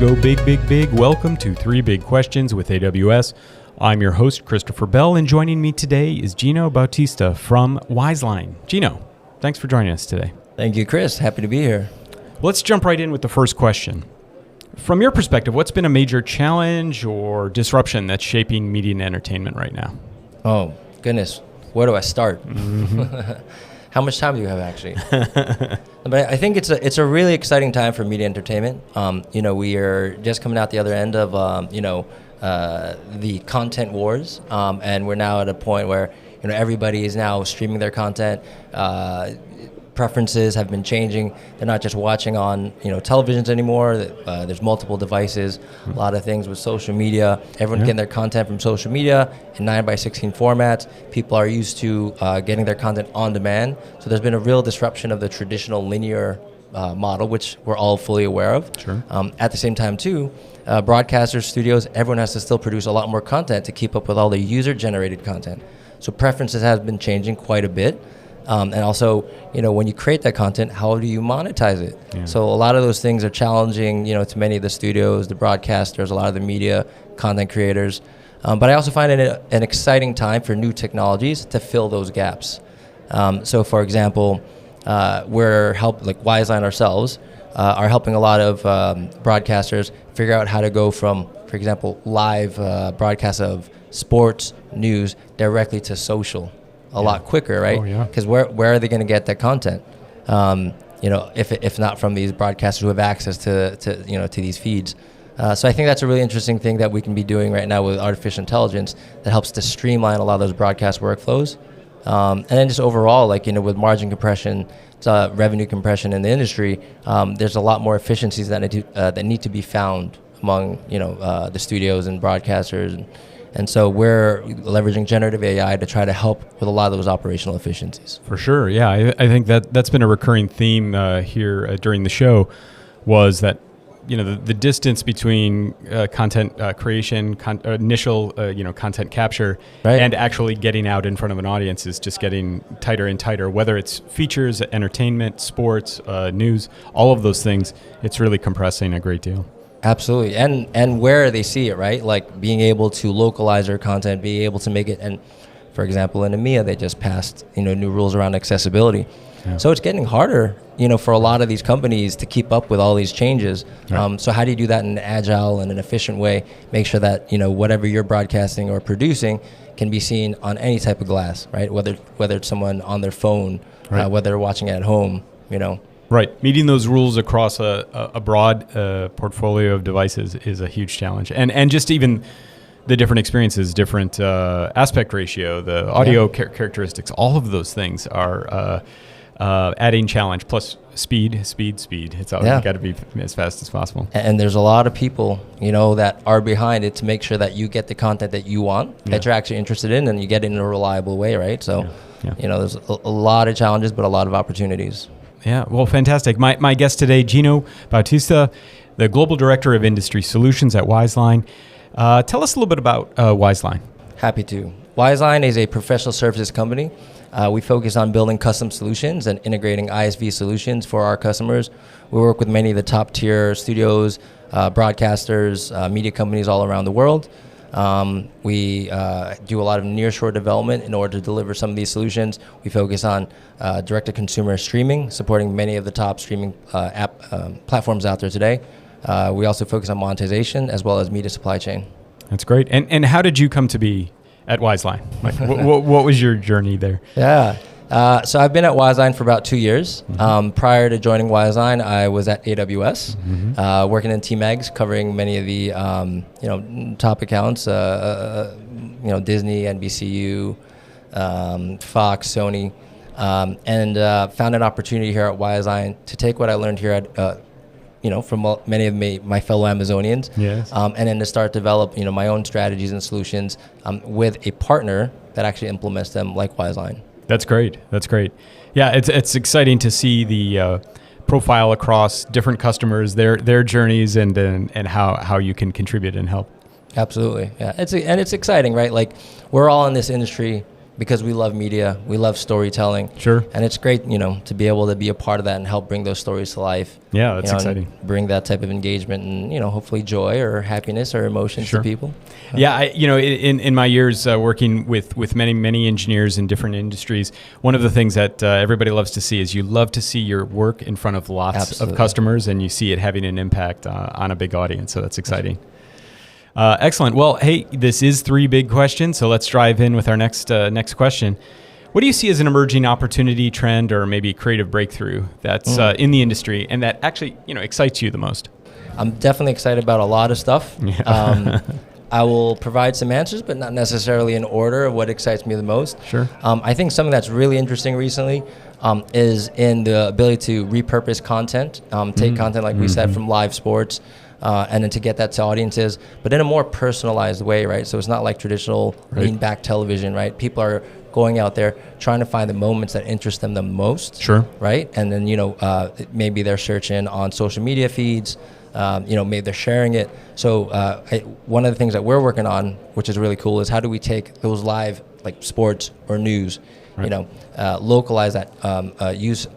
go big, big, big. Welcome to 3 Big Questions with AWS. I'm your host, Christopher Bell, and joining me today is Gino Bautista from Wizeline. Gino, thanks for joining us today. Thank you, Chris. Happy to be here. Let's jump right in with the first question. From your perspective, what's been a major challenge or disruption that's shaping media and entertainment right now? Oh, goodness. Where do I start? How much time do you have, actually? But I think it's a really exciting time for media entertainment. We are just coming out the other end of, the content wars, and we're now at a point where, everybody is now streaming their content. Preferences have been changing. They're not just watching on, televisions anymore. There's multiple devices, a lot of things with social media. Everyone's getting their content from social media in 9:16 formats. People are used to getting their content on demand. So there's been a real disruption of the traditional linear model, which we're all fully aware of. Sure. At the same time, too, broadcasters, studios, everyone has to still produce a lot more content to keep up with all the user-generated content. So preferences have been changing quite a bit. And also, when you create that content, how do you monetize it? Yeah. So a lot of those things are challenging, to many of the studios, the broadcasters, a lot of the media content creators. But I also find it an exciting time for new technologies to fill those gaps. So, for example, Wizeline ourselves are helping a lot of broadcasters figure out how to go from, for example, live broadcasts of sports, news, directly to social. A lot quicker, right? Because where are they going to get that content? If not from these broadcasters who have access to these feeds. So I think that's a really interesting thing that we can be doing right now with artificial intelligence that helps to streamline a lot of those broadcast workflows. And then just overall, with margin compression, revenue compression in the industry, there's a lot more efficiencies that need to be found among the studios and broadcasters. And so we're leveraging generative AI to try to help with a lot of those operational efficiencies. For sure, yeah. I think that's been a recurring theme here during the show, was that the distance between content creation, initial content capture, right, and actually getting out in front of an audience is just getting tighter and tighter. Whether it's features, entertainment, sports, news, all of those things, it's really compressing a great deal. Absolutely, and where they see it, right? Like being able to localize their content, being able to make it. And for example, in EMEA, they just passed new rules around accessibility. Yeah. So it's getting harder, for a lot of these companies to keep up with all these changes. Right. So how do you do that in an agile and an efficient way? Make sure that whatever you're broadcasting or producing can be seen on any type of glass, right? Whether it's someone on their phone, right, whether they're watching it at home, Right. Meeting those rules across a broad portfolio of devices is a huge challenge. And just even the different experiences, different aspect ratio, the audio characteristics, all of those things are adding challenge. Plus speed. It's always got to be as fast as possible. And there's a lot of people, that are behind it to make sure that you get the content that you want, that you're actually interested in, and you get it in a reliable way, right? So, there's a lot of challenges, but a lot of opportunities. Yeah, well, fantastic. My guest today, Gino Bautista, the Global Director of Industry Solutions at Wizeline. Tell us a little bit about Wizeline. Happy to. Wizeline is a professional services company. We focus on building custom solutions and integrating ISV solutions for our customers. We work with many of the top tier studios, broadcasters, media companies all around the world. We do a lot of nearshore development in order to deliver some of these solutions. We focus on direct-to-consumer streaming, supporting many of the top streaming platforms out there today. We also focus on monetization as well as media supply chain. That's great. And how did you come to be at Wizeline? What was your journey there? Yeah. So I've been at Wizeline for about 2 years. Mm-hmm. Prior to joining Wizeline, I was at AWS, working in TMEGs, covering many of the top accounts, Disney, NBCU, Fox, Sony, and found an opportunity here at Wizeline to take what I learned here at from many of my fellow Amazonians, yes, and then to start develop my own strategies and solutions with a partner that actually implements them, like Wizeline. That's great. Yeah, it's exciting to see the profile across different customers, their journeys, and how you can contribute and help. Absolutely, yeah. It's exciting, right? Like, we're all in this industry because we love media, we love storytelling. Sure. And it's great, to be able to be a part of that and help bring those stories to life. Yeah, that's exciting. Bring that type of engagement and, hopefully joy or happiness or emotions to people. Yeah, in my years working with many engineers in different industries, one of the things that everybody loves to see is you love to see your work in front of lots of customers, and you see it having an impact on a big audience. So that's exciting. Excellent. Well, hey, this is 3 big questions, so let's dive in with our next question. What do you see as an emerging opportunity, trend, or maybe creative breakthrough that's in the industry and that actually excites you the most? I'm definitely excited about a lot of stuff. Yeah. I will provide some answers, but not necessarily in order of what excites me the most. Sure. I think something that's really interesting recently is in the ability to repurpose content, take content like we said from live sports, and then to get that to audiences, but in a more personalized way, right? So it's not like traditional lean back television, right? People are going out there trying to find the moments that interest them the most, sure, right? And then maybe they're searching on social media feeds, maybe they're sharing it. So one of the things that we're working on, which is really cool, is how do we take those live like sports or news, localize that, use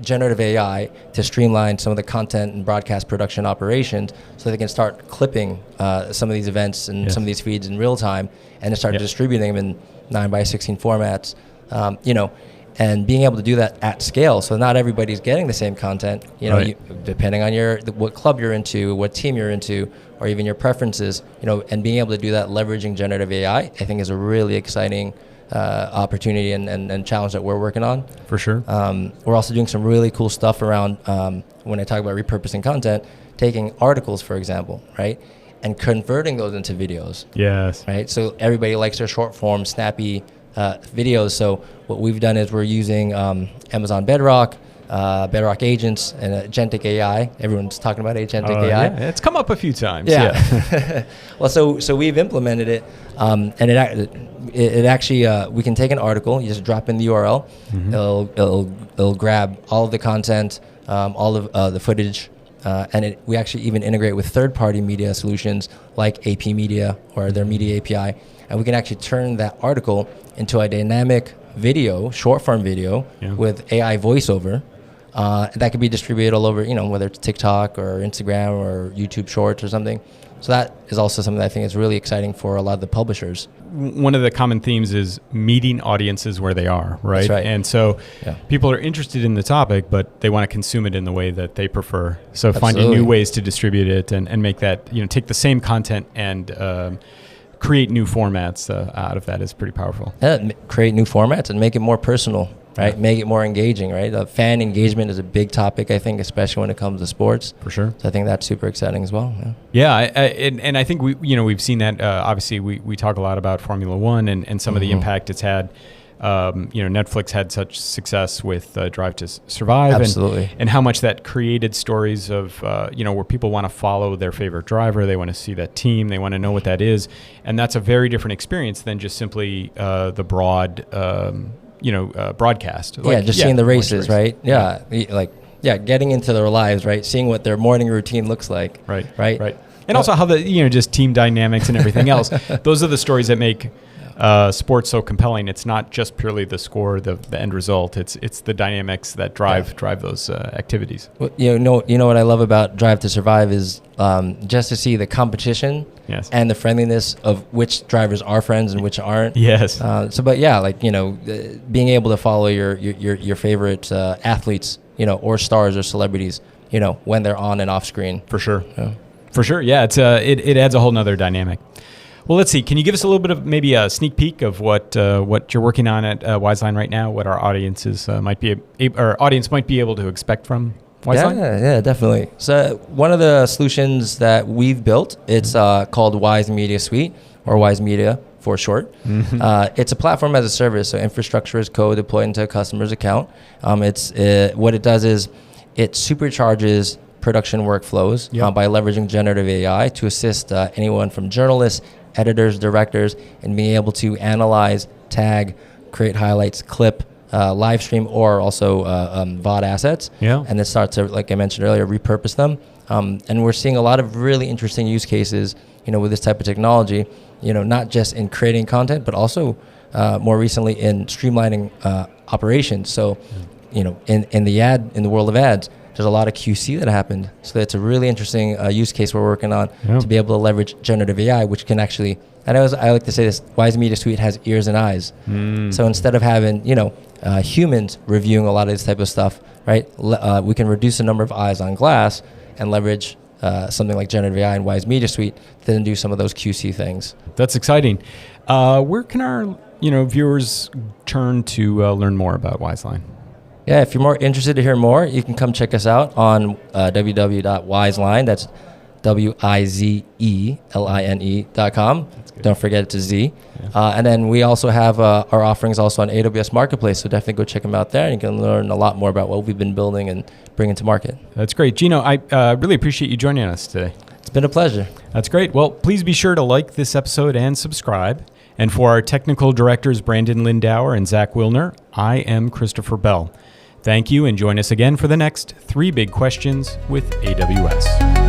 generative AI to streamline some of the content and broadcast production operations so they can start clipping some of these events and some of these feeds in real time and then start distributing them in 9:16 formats, and being able to do that at scale. So not everybody's getting the same content, depending on what club you're into, what team you're into, or even your preferences, and being able to do that leveraging generative AI, I think is a really exciting opportunity and challenge that we're working on. For sure. We're also doing some really cool stuff around, when I talk about repurposing content, taking articles, for example, right? And converting those into videos. Yes. Right? So everybody likes their short form, snappy videos. So what we've done is we're using Amazon Bedrock, Bedrock Agents, and Agentic AI. Everyone's talking about Agentic AI. Yeah, it's come up a few times. Yeah. Well, so we've implemented it, and it actually we can take an article, you just drop in the URL, it'll grab all of the content, all of the footage, and we actually even integrate with third-party media solutions like AP Media or their Media API, and we can actually turn that article into a dynamic video, short-form video with AI voiceover. That could be distributed all over, whether it's TikTok or Instagram or YouTube Shorts or something. So that is also something that I think is really exciting for a lot of the publishers. One of the common themes is meeting audiences where they are, right? That's right. And so people are interested in the topic, but they want to consume it in the way that they prefer. So finding new ways to distribute it and make that, take the same content and create new formats out of that is pretty powerful. Yeah, create new formats and make it more personal. Right, make it more engaging. Right, fan engagement is a big topic, I think, especially when it comes to sports. For sure. So I think that's super exciting as well. And I think we've seen that. Obviously, we talk a lot about Formula One and some of the impact it's had. Netflix had such success with Drive to Survive, and how much that created stories of where people want to follow their favorite driver, they want to see that team, they want to know what that is, and that's a very different experience than just simply the broad. Broadcast. Seeing the races, right? Getting into their lives, right? Seeing what their morning routine looks like. Right. And also how the, just team dynamics and everything else. Those are the stories that make sports so compelling. It's not just purely the score, the end result. It's the dynamics that drive those activities. Well, you know what I love about Drive to Survive is just to see the competition and the friendliness of which drivers are friends and which aren't. Yes. Being able to follow your favorite athletes, or stars or celebrities, when they're on and off screen. For sure. For sure. Yeah. It's it adds a whole nother dynamic. Well, let's see. Can you give us a little bit of maybe a sneak peek of what you're working on at Wizeline right now? What our audience might be able to expect from Wizeline? Yeah, definitely. So one of the solutions that we've built, it's called WizeMedia Suite, or WizeMedia for short. It's a platform as a service, so infrastructure is code deployed into a customer's account. What it does is it supercharges production workflows by leveraging generative AI to assist anyone from journalists, editors, directors, in being able to analyze, tag, create highlights, clip, live stream, or also VOD assets. And then start to, like I mentioned earlier, repurpose them. And we're seeing a lot of really interesting use cases, with this type of technology, not just in creating content, but also more recently in streamlining operations. So, in the world of ads, there's a lot of QC that happened. So it's a really interesting use case we're working on to be able to leverage generative AI, which can actually, I like to say this, WizeMedia Suite has ears and eyes. So instead of having, humans reviewing a lot of this type of stuff, right, we can reduce the number of eyes on glass and leverage something like generative AI and WizeMedia Suite to then do some of those QC things. That's exciting. Where can our viewers turn to learn more about Wizeline? Yeah, if you're more interested to hear more, you can come check us out on www.wizeline. That's WizeLine.com. Don't forget it's a Z. Yeah. And then we also have our offerings also on AWS Marketplace, so definitely go check them out there, and you can learn a lot more about what we've been building and bringing to market. That's great. Gino, I really appreciate you joining us today. It's been a pleasure. That's great. Well, please be sure to like this episode and subscribe. And for our technical directors, Brandon Lindauer and Zach Wilner, I am Christopher Bell. Thank you, and join us again for the next 3 Big Questions with AWS.